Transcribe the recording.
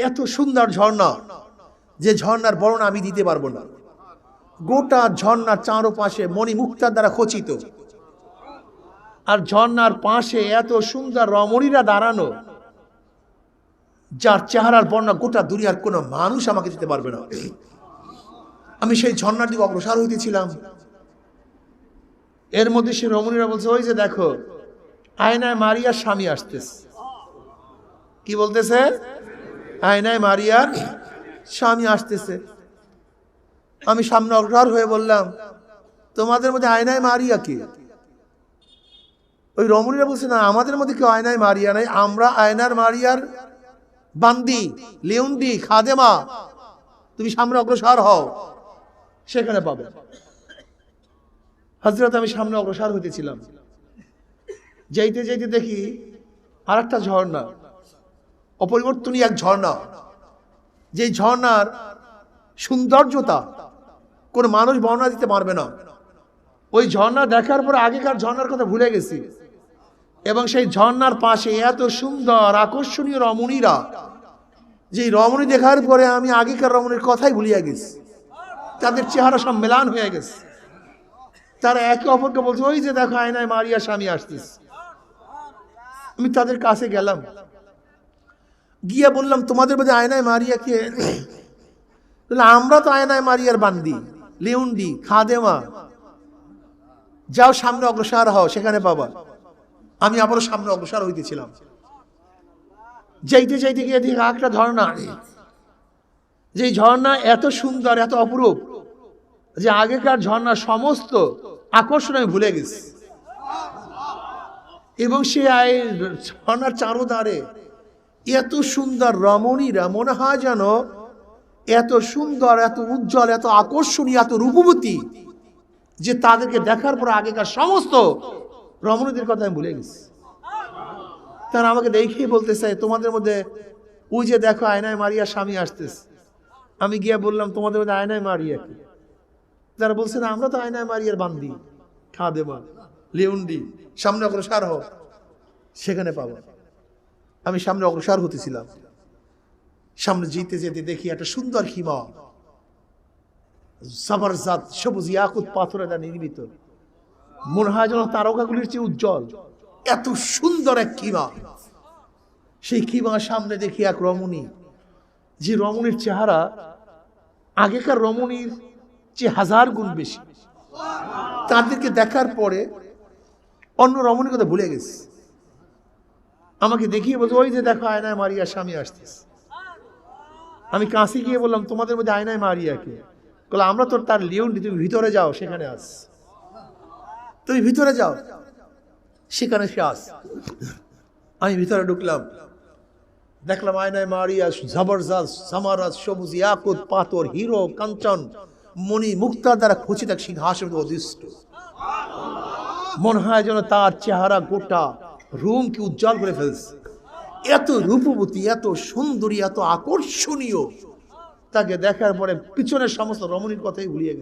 এত সুন্দর ঝর্ণা, যে ঝর্ণার বর্ণনা আমি দিতে পারবো না। গোটা ঝর্ণার চারপাশে মণি মুক্তার দ্বারা খচিত, আর ঝর্ণার পাশে এত সুন্দর রমণীরা দাঁড়ানো, যার চেহারার বর্ণনা গোটা দুনিয়ার কোনো মানুষ আমাকে দিতে পারবে না। আমি সেই ঝর্ণার দিকে অগ্রসর হইতেছিলাম। এর মধ্যে সে রমণীরা বলছে, ওই যে দেখো আয়নায় মারিয়ার স্বামী আসতেছে। কি বলতেছে? আয়নায় মারিয়ার স্বামী আসতেছে। আমি সামনে অগ্রসর হয়ে বললাম, তোমাদের মধ্যে আয়নায় মারিয়া কে? ওই রমণীরা বলছে, না, আমাদের মধ্যে কেউ আয়নায় মারিয়া নাই, আমরা আয়নার মারিয়ার বান্দি, লিউন্ডি, খাদেমা। তুমি সামনে অগ্রসর হও, সেখানে পাবে। হযরত আমি সামনে অগ্রসর হইতেছিলাম। যাইতে যাইতে দেখি আর একটা ঝর্ণা, অপরিবর্তনীয় এক ঝর্ণা, যে ঝর্ণার সৌন্দর্যতা কোন মানুষ বর্ণনা দিতে পারবে না। ওই ঝর্ণা দেখার পরে আগেকার ঝর্ণার কথা ভুলে গেছি, এবং সেই ঝর্ণার পাশে এত সুন্দর আকর্ষণীয় রমণীরা, যে রমণী দেখার পরে আমি আগেকার রমণীর কথাই ভুলিয়া গেছি। তাদের চেহারা সব মেলান হয়ে গেছে। তারা একে অপরকে বলছে, ওই যে দেখো আয়নায় মারিয়া স্বামী আসতেছে। আমি তাদের কাছে গেলাম, গিয়া বললাম, তোমাদের মধ্যে আয়নায় মারিয়া কে? আমরা তো আয়নায় মারিয়ার বান্দি, লিউন্ডি, খাদেমা। যাও সামনে অগ্রসর হও, সেখানে পাবা। আমি আবারও সামনে অগ্রসর হইতেছিলাম। যাইতে যাইতে গিয়ে দেখি একটা ঝর্ণা, যে ঝর্ণা এত সুন্দর, এত অপরূপ, যে আগেকার ঝর্ণা সমস্ত আকর্ষণ আমি ভুলে গেছি। এবং সে ঝর্ণার চারোধারে এত সুন্দর রমণীরা, মনে হয় যেন এত সুন্দর, এত উজ্জ্বল, এত আকর্ষণীয়, এত রূপবতী, যে তাদেরকে দেখার পর আগেকার সমস্ত রমণীদের কথা আমি ভুলে গেছি। তারা আমাকে দেখেই বলতেছে, তোমাদের মধ্যে ওই যে দেখো আয়নায় মারিয়া স্বামী আসতেছে। আমি গিয়া বললাম, তোমাদের মধ্যে আয়নায় মারিয়া কি? তারা বলছে, না, আমরা তো আয়নায় মারিয়ার বান্দি, খাদেমা, লিউন্ডি। সামনে অগ্রসর হও, সেখানে পাবো। আমি সামনে অগ্রসর হতেছিলাম। সামনে যেতে যেতে দেখি একটা সুন্দর খিমা, জবরদস্ত সবুজ ইয়াকুত পাথরে তা নির্মিত, মনে হয় যেন তারকাগুলির চেয়ে উজ্জ্বল। এত সুন্দর এক খিমা। সেই খিমার সামনে দেখি এক রমণী, যে রমণীর চেহারা আগেকার রমণীর চেয়ে 1000 গুণ বেশি। তাদেরকে দেখার পরে অন্য রমণীর কথা ভুলে গেছে। আমাকে দেখিয়ে বলছে, ওই যে দেখো আয়নায় মারিয়া স্বামী আসতেছে। আমি কাছে গিয়ে বললাম, তোমাদের মধ্যে আয়নায় মারিয়া কে? বলে, আমরা তো তার লিউন্ডি, তুমি ভিতরে যাও, সেখানে আস। তুমি ভিতরে যাও, সেখানে সে আস। আমি ভিতরে ঢুকলাম, দেখলাম আয়নায় মারিয়া জবরদস্ত সামারাত সবুজ ইয়াকুত পাথর, হিরো, কাঞ্চন, মণি মুক্তার দ্বারা খচিত এক সিংহাসনে অধিষ্ঠ। মনে হয় যেন তার চেহারা গোটা রুমকে উজ্জ্বল করে ফেলছে। এত রূপবতী, এত সুন্দরী, এত আকর্ষণীয়, তাকে দেখার পরে পিছনের সমস্ত রমণীর কথাই ভুলিয়ে গেছে।